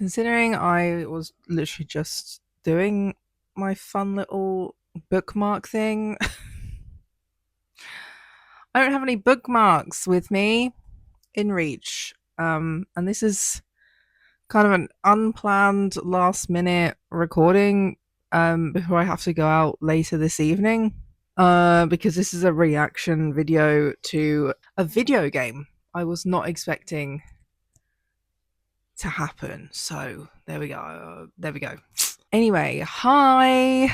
Considering I was literally just doing my fun little bookmark thing, I don't have any bookmarks with me in reach. And this is kind of an unplanned last minute recording before I have to go out later this evening. Because this is a reaction video to a video game I was not expecting to happen. So there we go. There we go. Anyway, hi.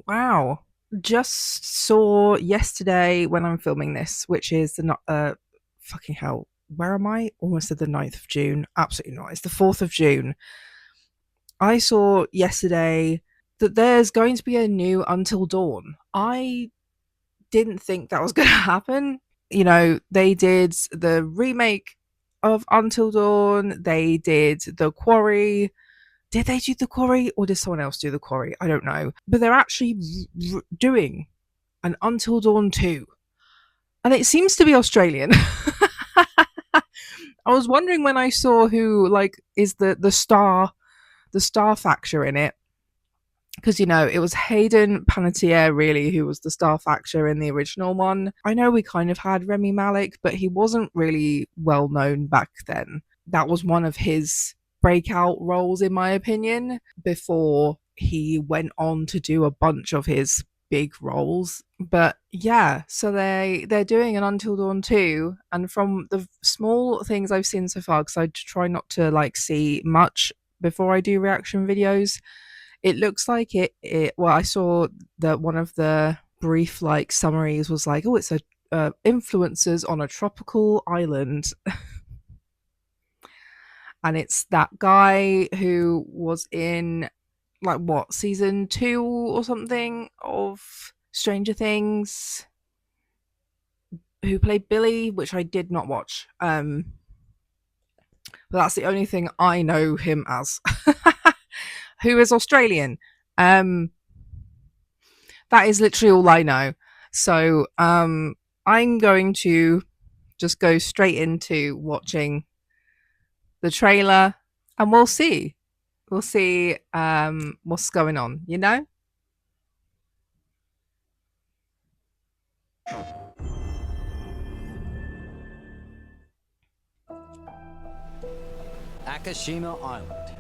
Wow. Just saw yesterday when I'm filming this, which is the fucking hell. Where am I? Almost at the 9th of June. Absolutely not. It's the 4th of June. I saw yesterday that there's going to be a new Until Dawn. I didn't think that was going to happen. You know, they did the remake of Until Dawn. They did The Quarry. Did they do The Quarry or did someone else do The Quarry? I don't know. But they're actually doing an Until Dawn 2. And it seems to be Australian. I was wondering when I saw who is the star factor in it. Because, you know, it was Hayden Panettiere, really, who was the star factor in the original one. I know we kind of had Remy Malik, but he wasn't really well known back then. That was one of his breakout roles, in my opinion, before he went on to do a bunch of his big roles. But yeah, so they're doing an Until Dawn 2, and from the small things I've seen so far, because I try not to see much before I do reaction videos, it looks like well, I saw that one of the brief summaries was oh, it's a influencers on a tropical island. And it's that guy who was in season 2 or something of Stranger Things, who played Billy, which I did not watch. But that's the only thing I know him as. Who is Australian. That is literally all I know. So I'm going to just go straight into watching the trailer, and we'll see. We'll see what's going on, you know? Akashima Island,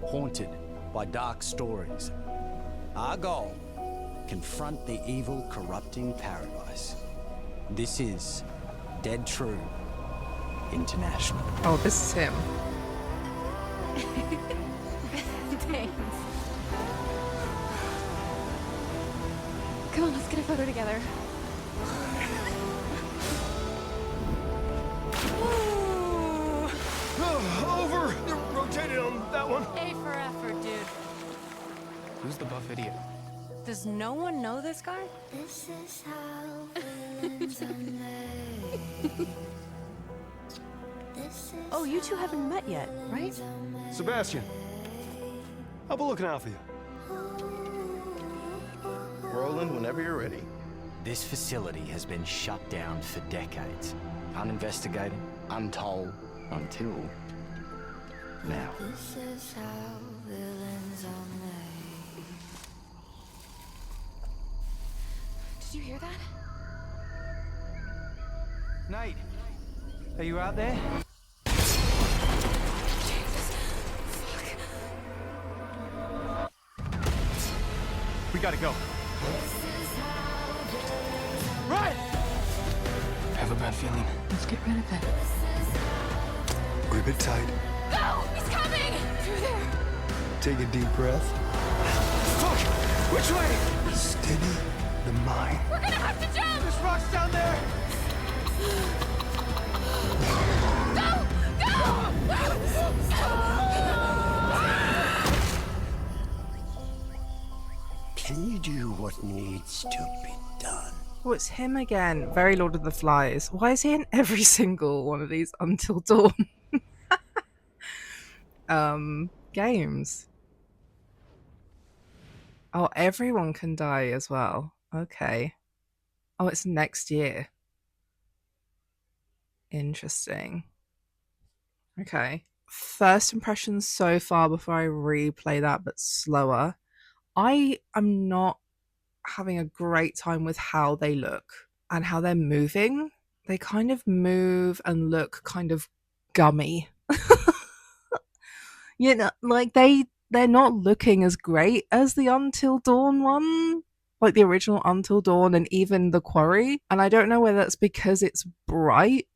haunted by dark stories. Our goal, confront the evil, corrupting paradise. This is Dead True International. Oh, this is him. Thanks. Come on, let's get a photo together. Over! Rotate it on that one. A for effort, dude. Who's the buff idiot? Does no one know this guy? This is how villains are made. Oh, you two haven't met yet, right? Sebastian, I'll be looking out for you. Roland, whenever you're ready. This facility has been shut down for decades. Uninvestigated, untold, until now. This is how villains are made. Did you hear that? Nate, are you out there? Jesus. Fuck. We gotta go. Right! I have a bad feeling. Let's get rid of it. Grip it tight. Go! He's coming! Through there. Take a deep breath. Fuck! Which way? Steady the mind. We're gonna have to jump! There's rocks down there! Can you do what needs to be done? Oh, it's him again. Very Lord of the Flies. Why is he in every single one of these Until Dawn games? Oh, everyone can die as well. Okay. Oh, it's next year. Interesting. Okay. first impressions so far before I replay that, but slower. I am not having a great time with how they look and how they're moving. They kind of move and look kind of gummy. You know, like they're not looking as great as the Until Dawn one, like the original Until Dawn and even the Quarry. And I don't know whether that's because it's bright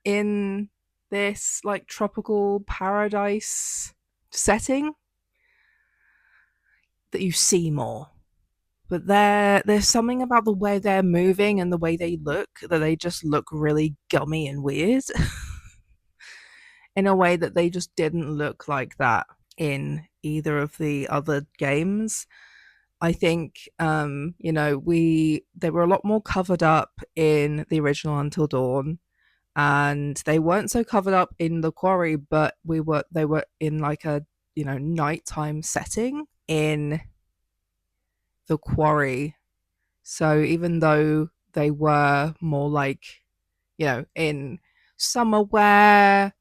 in this like tropical paradise setting that you see more. But there's something about the way they're moving and the way they look that they just look really gummy and weird in a way that they just didn't look like that in either of the other games. I think they were a lot more covered up in the original Until Dawn, and they weren't so covered up in the Quarry, but they were in like a nighttime setting in the Quarry. So even though they were more like in summer wear,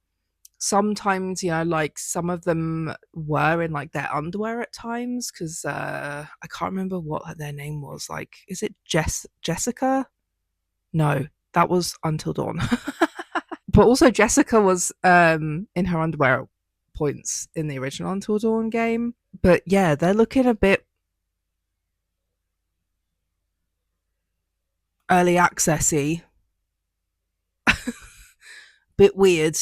sometimes like some of them were in like their underwear at times, because I can't remember what their name was. Like, is it Jessica? No, that was Until Dawn. But also Jessica was in her underwear at points in the original Until Dawn game. But yeah, they're looking a bit early accessy, bit weird.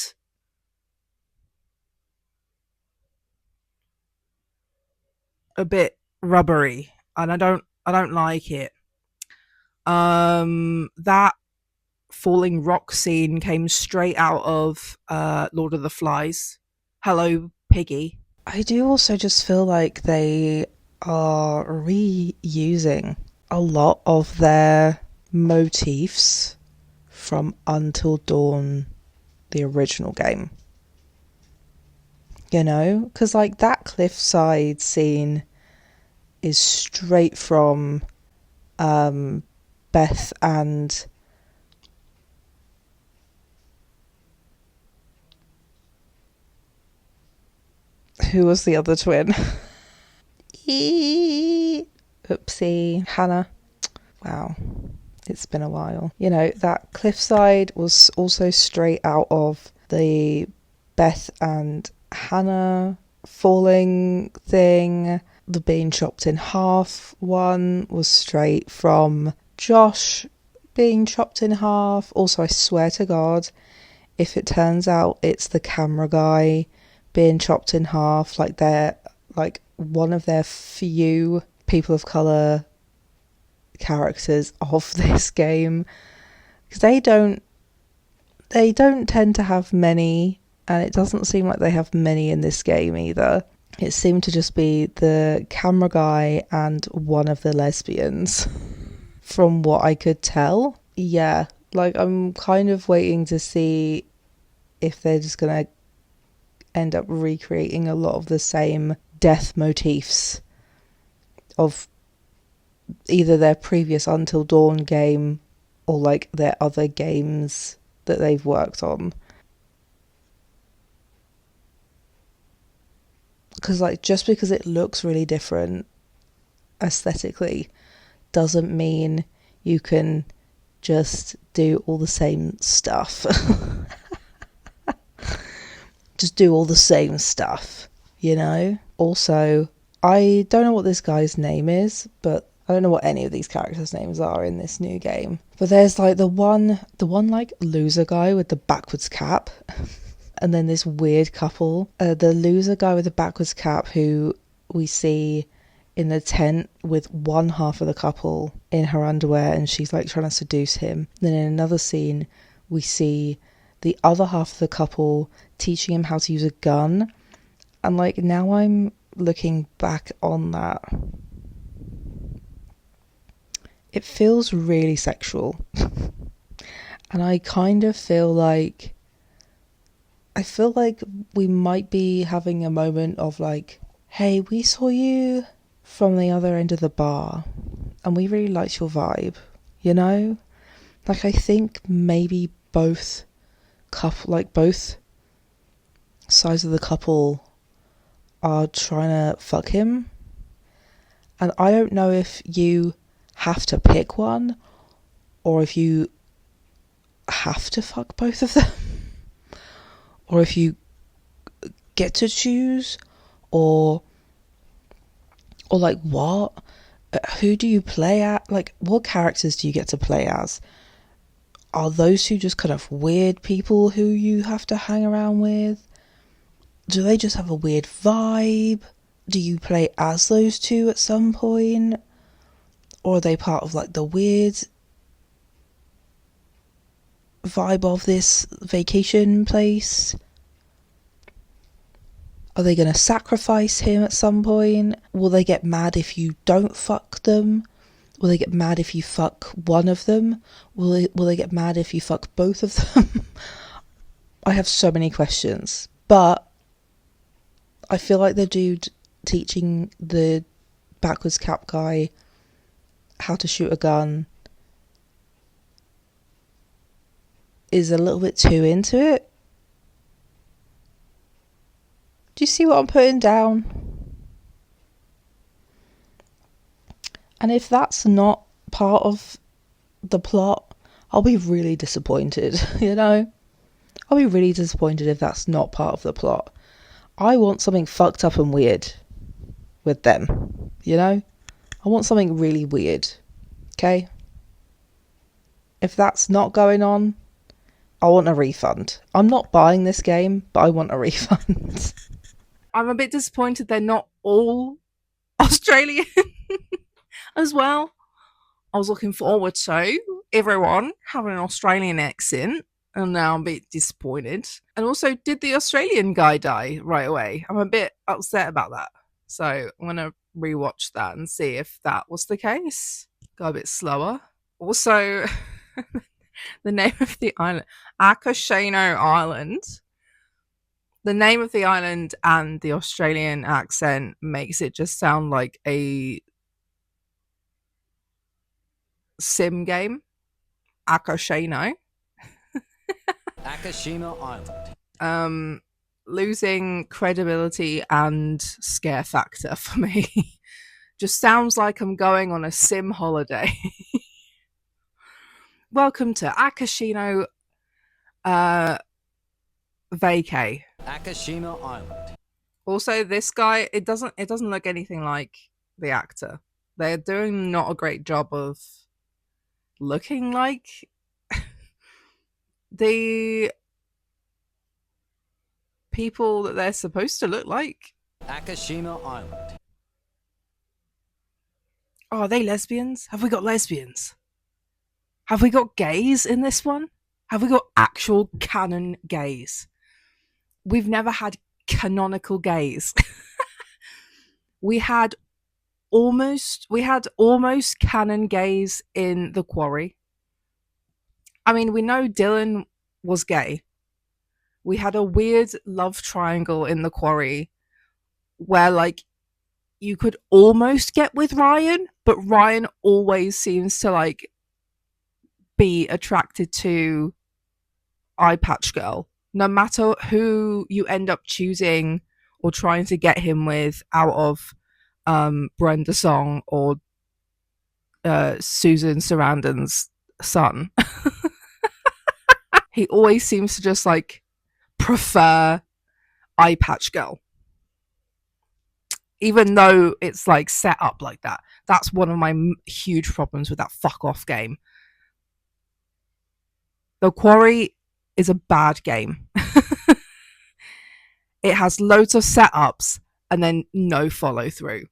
A bit rubbery, and I don't like it. That falling rock scene came straight out of Lord of the Flies. Hello, Piggy. I do also just feel like they are reusing a lot of their motifs from Until Dawn, the original game. Because like that cliffside scene is straight from Beth and who was the other twin? Oopsie, Hannah. Wow, it's been a while. That cliffside was also straight out of the Beth and Hannah falling thing. The being chopped in half one was straight from Josh being chopped in half. Also, I swear to God, if it turns out it's the camera guy being chopped in half, like they're like one of their few people of colour characters of this game, because they don't tend to have many, and it doesn't seem like they have many in this game either. It seemed to just be the camera guy and one of the lesbians, from what I could tell. Yeah, like I'm kind of waiting to see if they're just gonna end up recreating a lot of the same death motifs of either their previous Until Dawn game or like their other games that they've worked on. Because like just because it looks really different aesthetically doesn't mean you can just do all the same stuff. Just do all the same stuff, Also, I don't know what this guy's name is, but I don't know what any of these characters' names are in this new game. But there's like the one like loser guy with the backwards cap. And then this weird couple, the loser guy with the backwards cap who we see in the tent with one half of the couple in her underwear, and she's like trying to seduce him. Then in another scene, we see the other half of the couple teaching him how to use a gun. And like now I'm looking back on that, it feels really sexual. And I kind of feel like we might be having a moment of like, hey, we saw you from the other end of the bar and we really liked your vibe, Like I think maybe both sides of the couple are trying to fuck him. And I don't know if you have to pick one or if you have to fuck both of them or if you get to choose or like what? Who do you play at? Like, what characters do you get to play as? Are those two just kind of weird people who you have to hang around with? Do they just have a weird vibe? Do you play as those two at some point? Or are they part of like the weird vibe of this vacation place? Are they going to sacrifice him at some point? Will they get mad if you don't fuck them? Will they get mad if you fuck one of them? Will they get mad if you fuck both of them? I have so many questions. But I feel like the dude teaching the backwards cap guy how to shoot a gun is a little bit too into it. Do you see what I'm putting down? And if that's not part of the plot, I'll be really disappointed, you know? I'll be really disappointed if that's not part of the plot. I want something fucked up and weird with them, you know? I want something really weird, okay? If that's not going on, I want a refund. I'm not buying this game, but I want a refund. I'm a bit disappointed they're not all Australian as well. I was looking forward to everyone having an Australian accent, and now I'm a bit disappointed. And also, did the Australian guy die right away? I'm a bit upset about that. So I'm going to rewatch that and see if that was the case. Go a bit slower. Also, the name of the island, Akashino Island. The name of the island and the Australian accent makes it just sound like a sim game. Akashino. Akashima Island. Losing credibility and scare factor for me. Just sounds like I'm going on a sim holiday. Welcome to Akashino vacay. Akashima Island. Also, this guy, it doesn't look anything like the actor. They're doing not a great job of looking like the people that they're supposed to look like. Akashima Island. Oh, are they lesbians? Have we got lesbians? Have we got gays in this one? Have we got actual canon gays? We've never had canonical gays. we had almost canon gays in The Quarry. I mean, we know Dylan was gay. We had a weird love triangle in The Quarry where, like, you could almost get with Ryan, but Ryan always seems to, like, be attracted to Eye Patch Girl. No matter who you end up choosing or trying to get him with out of Brenda Song or Susan Sarandon's son. He always seems to just, like, prefer Eye Patch Girl. Even though it's, like, set up like that. That's one of my huge problems with that fuck off game. The Quarry is a bad game. It has loads of setups and then no follow through.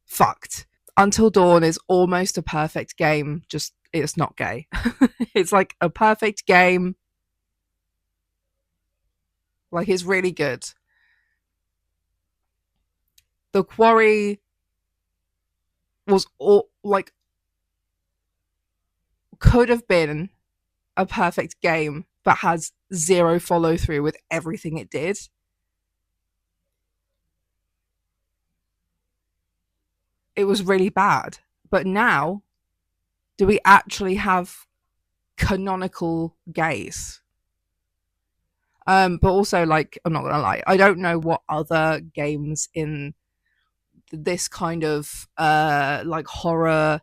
Fucked. Until Dawn is almost a perfect game, just it's not gay. It's like a perfect game. Like, it's really good. The Quarry was all, like, could have been a perfect game, but has zero follow through with everything it did. It was really bad. But now, do we actually have canonical gays? But also, like, I'm not gonna lie, I don't know what other games in this kind of like horror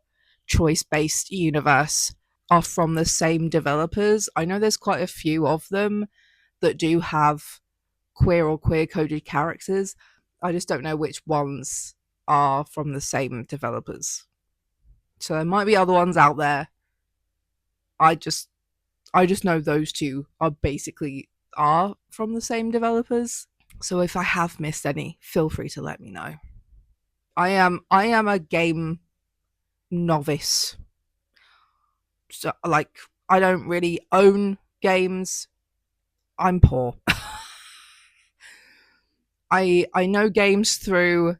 choice based universe are from the same developers. I know there's quite a few of them that do have queer or queer coded characters. I just don't know which ones are from the same developers. So there might be other ones out there. I just I just know those two are basically are from the same developers. So if I have missed any, feel free to let me know. I am a game novice. So like I don't really own games. I'm poor. I know games through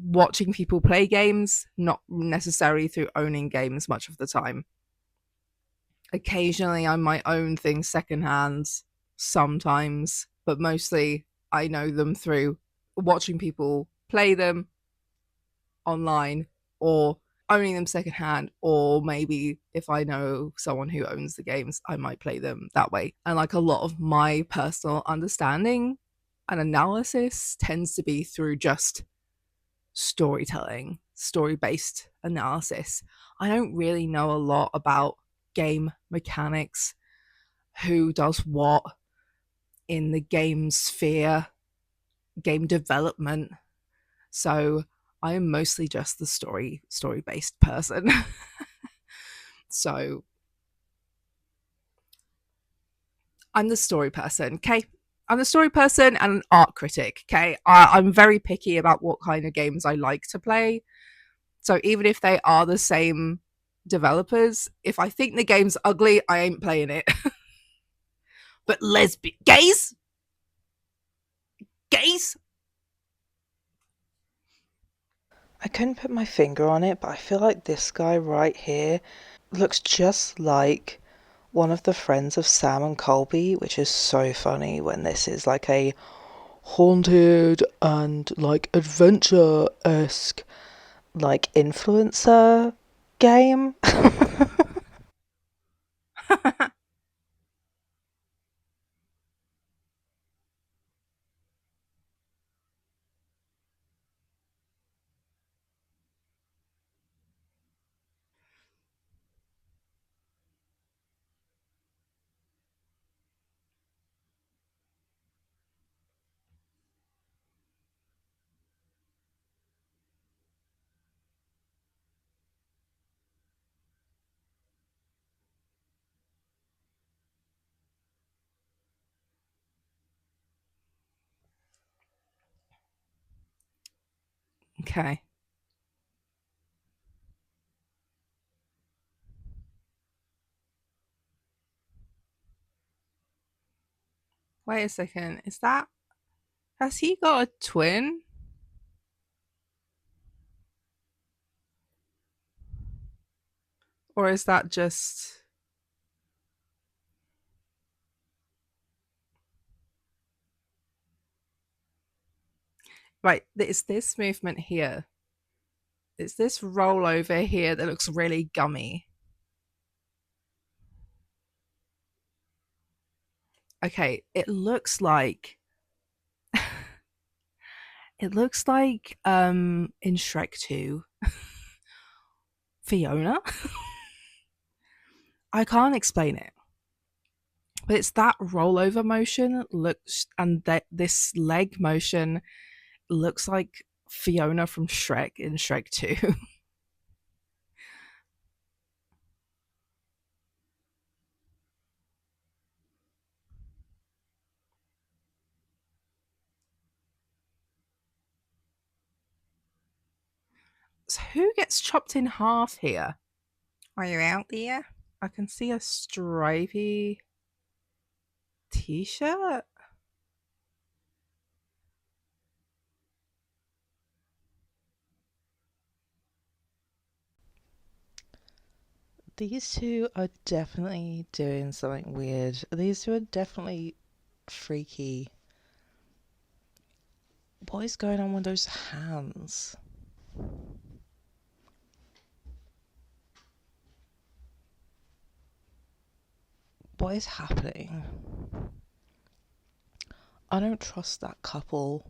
watching people play games, not necessarily through owning games much of the time. Occasionally I might own things secondhand sometimes, but mostly I know them through watching people play them online or owning them secondhand, or maybe if I know someone who owns the games, I might play them that way. And like a lot of my personal understanding and analysis tends to be through just storytelling, story based analysis. I don't really know a lot about game mechanics, who does what in the game sphere, game development. So I am mostly just the story based person. So I'm the story person, okay? I'm the story person and an art critic, okay? I'm very picky about what kind of games I like to play. So even if they are the same developers, if I think the game's ugly, I ain't playing it. But lesbian gays. I couldn't put my finger on it, but I feel like this guy right here looks just like one of the friends of Sam and Colby, which is so funny when this is like a haunted and like adventure-esque like influencer game. Okay. Wait a second. Is that. Has he got a twin? Or is that just. Right, it's this movement here. It's this rollover here that looks really gummy. Okay, it looks like. It looks like in Shrek 2, Fiona. I can't explain it. But it's that rollover motion looks and that this leg motion looks like Fiona from Shrek in Shrek 2. So who gets chopped in half here? Are you out there? I can see a stripy t-shirt. These two are definitely doing something weird. These two are definitely freaky. What is going on with those hands? What is happening? I don't trust that couple.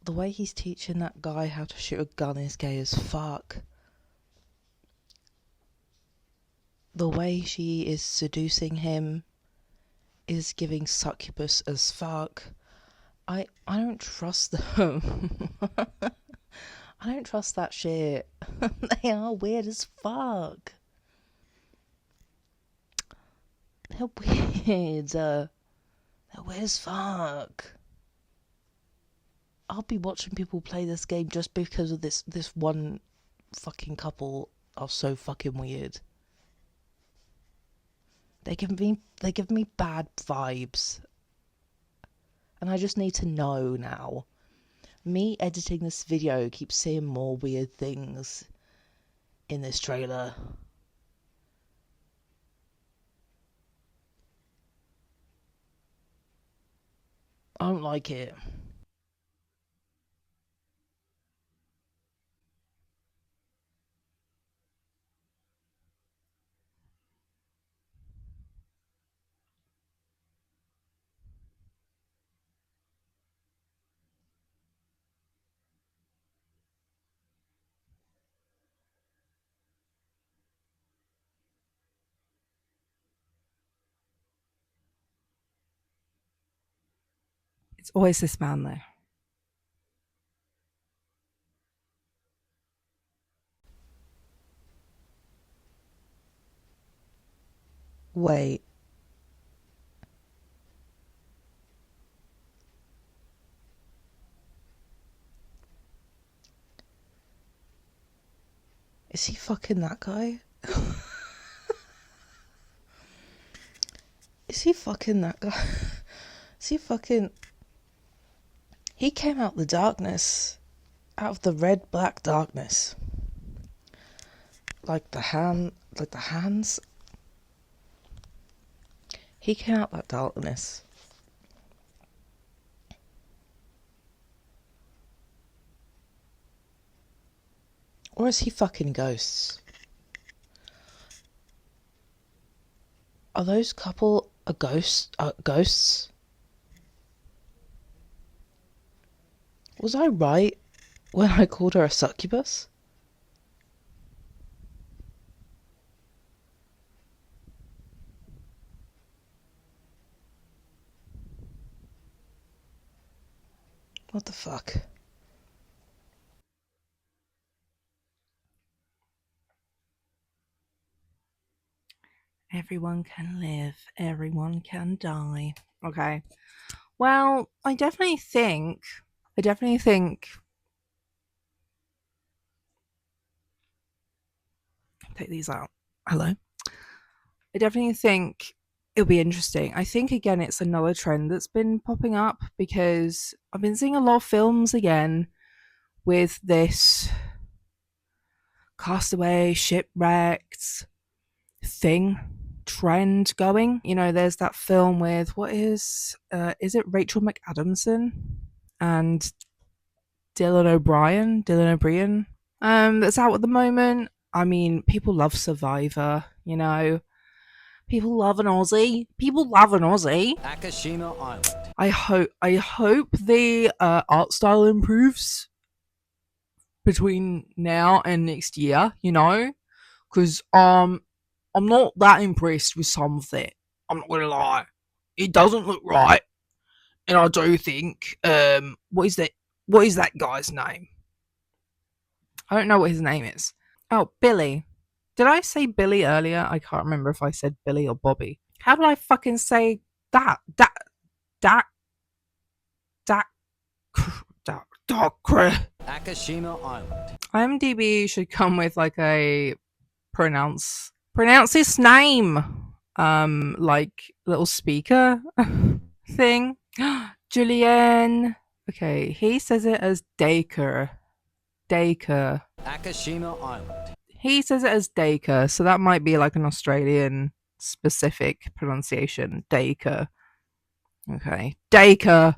The way he's teaching that guy how to shoot a gun is gay as fuck. The way she is seducing him is giving succubus as fuck. I don't trust them. I don't trust that shit. They are weird as fuck. They're weird. They're weird as fuck. I'll be watching people play this game just because of this one fucking couple are so fucking weird. They give me bad vibes. And I just need to know now. Me editing this video keeps seeing more weird things in this trailer. I don't like it. It's always this man, though. Wait. Is he fucking that guy? Is he fucking that guy? Is he fucking... He came out the darkness. Out of the red-black darkness. Like the hands. He came out that darkness. Or is he fucking ghosts? Are those couple a ghosts? Was I right when I called her a succubus? What the fuck? Everyone can live, everyone can die. Okay. Well, I definitely think. Take these out. Hello. I definitely think it'll be interesting. I think, again, it's another trend that's been popping up because I've been seeing a lot of films again with this castaway, shipwrecked thing trend going. You know, there's that film with what is it Rachel McAdamson and Dylan O'Brien that's out at the moment. I mean, people love Survivor, you know. People love an Aussie. Akashima Island. I hope the art style improves between now and next year, you know, because I'm not that impressed with some of it. I'm not gonna lie, it doesn't look right, and I do think what is that guy's name? I don't know what his name is. Oh, Billy. Did I say Billy earlier? I can't remember if I said Billy or Bobby. How did I fucking say that? That Akashima Island. IMDb should come with like a pronounce his name like little speaker thing. Julian. Okay, he says it as Dacre. Akashima Island. He says it as Dacre, so that might be like an Australian specific pronunciation. Dacre. Okay. Dacre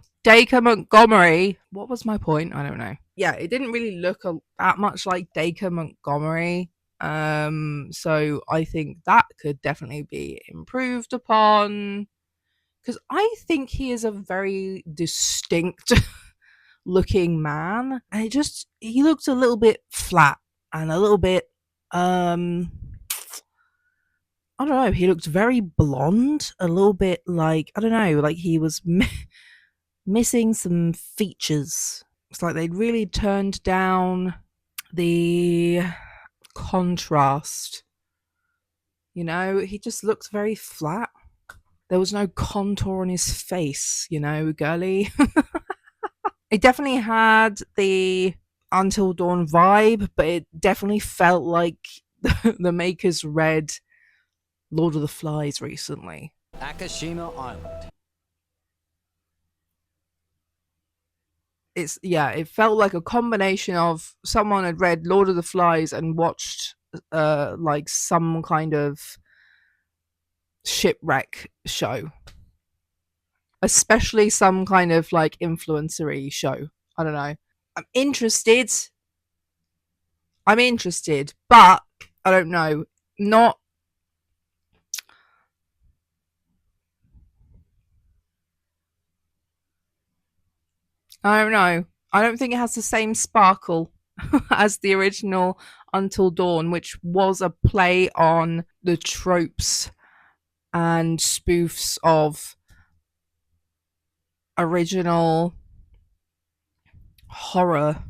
Montgomery. What was my point? I don't know. Yeah, it didn't really look that much like Dacre Montgomery. So I think that could definitely be improved upon. because I think he is a very distinct looking man, and he looked a little bit flat and a little bit I don't know, he looked very blonde, a little bit like, I don't know, like he was missing some features. It's like they'd really turned down the contrast. You know, he just looked very flat. There was no contour on his face, you know, girly. It definitely had the Until Dawn vibe, but it definitely felt like the makers read Lord of the Flies recently. Akashima Island. It felt like a combination of someone had read Lord of the Flies and watched like some kind of shipwreck show, especially some kind of like influencery show. I don't know. I'm interested. But I don't know. Not. I don't know. I don't think it has the same sparkle as the original Until Dawn, which was a play on the tropes and spoofs of original horror,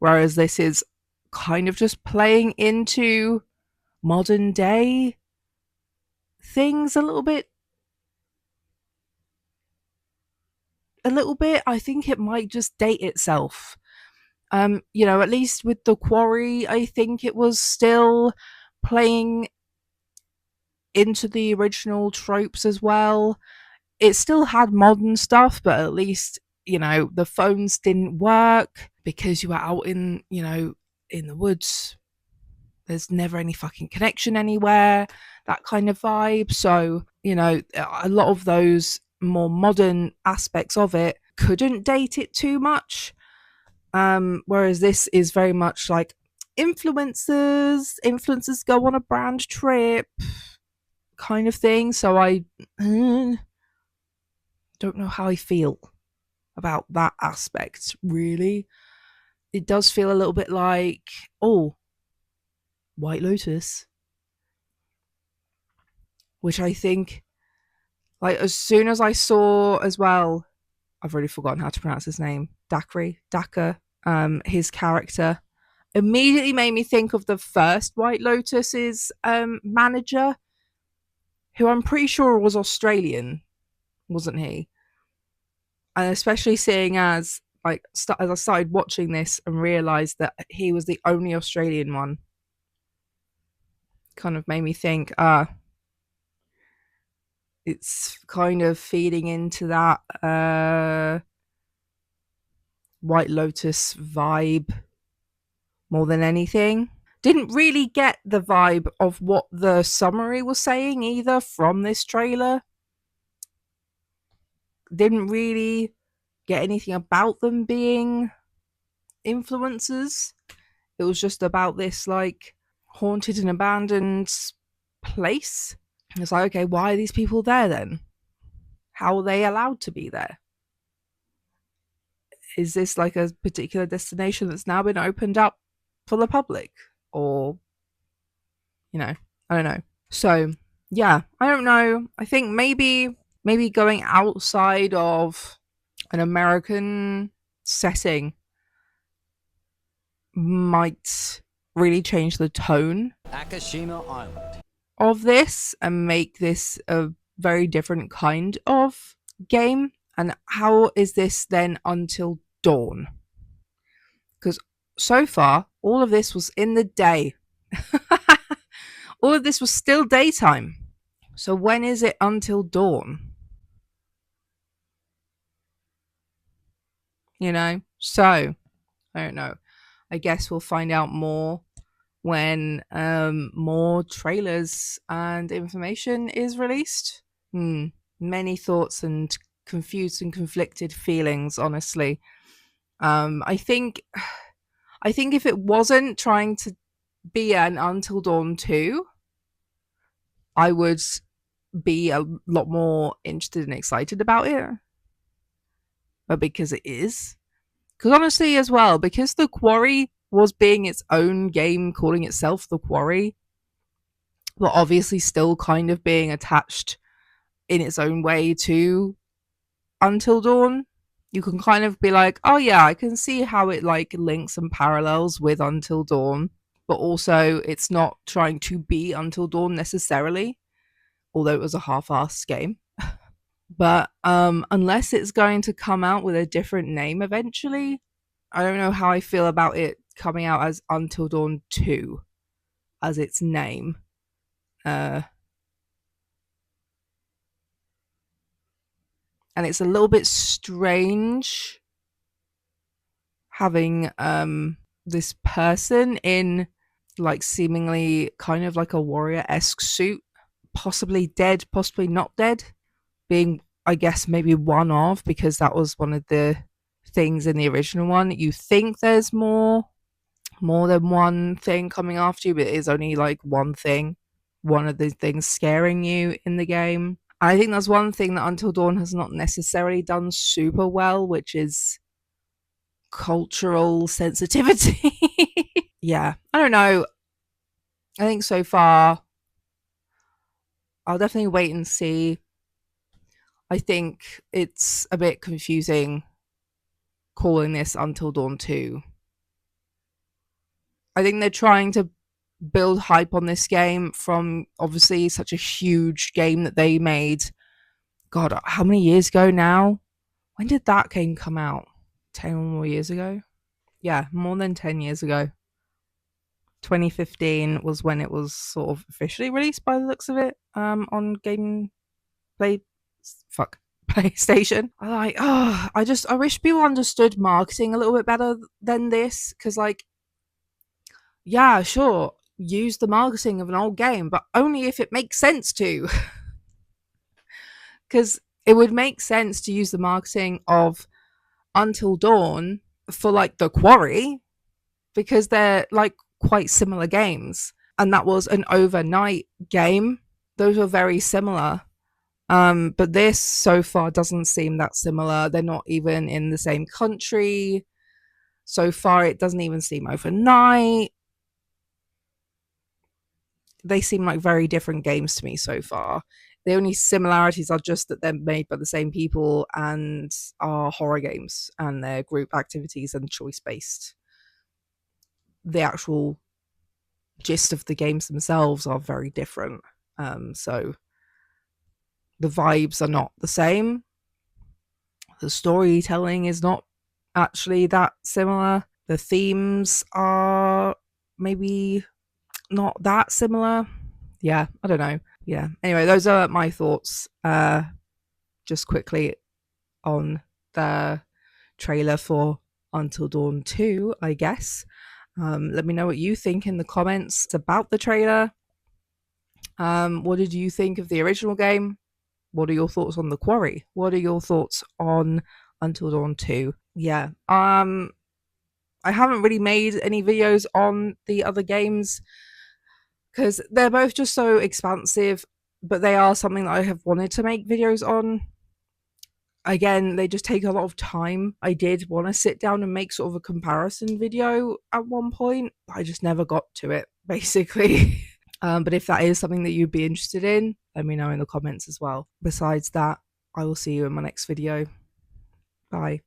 whereas this is kind of just playing into modern day things a little bit. I think it might just date itself. You know, at least with The Quarry, I think it was still playing into the original tropes as well. It still had modern stuff, but at least, you know, the phones didn't work because you were out in, you know, in the woods. There's never any fucking connection anywhere, that kind of vibe. So, you know, a lot of those more modern aspects of it couldn't date it too much. Whereas this is very much like influencers go on a brand trip kind of thing. So I don't know how I feel about that aspect, really. It does feel a little bit like, oh, White Lotus. Which I think, like, as soon as I saw as well, I've already forgotten how to pronounce his name, Daka, his character, immediately made me think of the first White Lotus's manager, who I'm pretty sure was Australian, wasn't he? And especially seeing as like as I started watching this and realised that he was the only Australian one, kind of made me think, it's kind of feeding into that White Lotus vibe more than anything. Didn't really get the vibe of what the summary was saying either from this trailer. Didn't really get anything about them being influencers. It was just about this like haunted and abandoned place. It's like, okay, why are these people there then? How are they allowed to be there? Is this like a particular destination that's now been opened up for the public? Or, you know, I don't know. So, yeah, I don't know. I think maybe going outside of an American setting might really change the tone Akashima Island. of this and make this a very different kind of game. And how is this then Until Dawn? Because so far, all of this was in the day. All of this was still daytime. So when is it Until Dawn? You know? So, I don't know. I guess we'll find out more when more trailers and information is released. Many thoughts and confused and conflicted feelings, honestly. I think if it wasn't trying to be an Until Dawn 2, I would be a lot more interested and excited about it, but because it is. Because honestly, as well, because The Quarry was being its own game, calling itself The Quarry, but obviously still kind of being attached in its own way to Until Dawn, you can kind of be like, oh yeah, I can see how it like links and parallels with Until Dawn, but also it's not trying to be Until Dawn necessarily, although it was a half-assed game. But unless it's going to come out with a different name eventually, I don't know how I feel about it coming out as Until Dawn 2 as its name. And it's a little bit strange having this person in like seemingly kind of like a warrior-esque suit, possibly dead, possibly not dead, being, I guess, maybe one of, because that was one of the things in the original one. You think there's more than one thing coming after you, but it is only like one thing, one of the things scaring you in the game. And I think that's one thing that Until Dawn has not necessarily done super well, which is cultural sensitivity. Yeah, I don't know. I think so far, I'll definitely wait and see. I think it's a bit confusing calling this Until Dawn 2. I think they're trying to build hype on this game from obviously such a huge game that they made. God, how many years ago now? When did that game come out? 10 or more years ago? Yeah, more than 10 years ago. 2015 was when it was sort of officially released by the looks of it on PlayStation. I wish people understood marketing a little bit better than this, because like, yeah, sure, use the marketing of an old game, but only if it makes sense to. Because it would make sense to use the marketing of Until Dawn for like The Quarry, because they're like quite similar games, and that was an overnight game. Those were very similar. But this so far doesn't seem that similar. They're not even in the same country. So far, it doesn't even seem overnight. They seem like very different games to me so far. The only similarities are just that they're made by the same people and are horror games, and they're group activities and choice based. The actual gist of the games themselves are very different. So the vibes are not the same. The storytelling is not actually that similar. The themes are maybe not that similar. Yeah, I don't know. Yeah. Anyway, those are my thoughts. Just quickly on the trailer for Until Dawn 2, I guess. Let me know what you think in the comments about the trailer. What did you think of the original game? What are your thoughts on The Quarry? What are your thoughts on Until Dawn 2? Yeah. I haven't really made any videos on the other games because they're both just so expansive, but they are something that I have wanted to make videos on. Again, they just take a lot of time. I did want to sit down and make sort of a comparison video at one point, but I just never got to it, basically. But if that is something that you'd be interested in, let me know in the comments as well. Besides that, I will see you in my next video. Bye.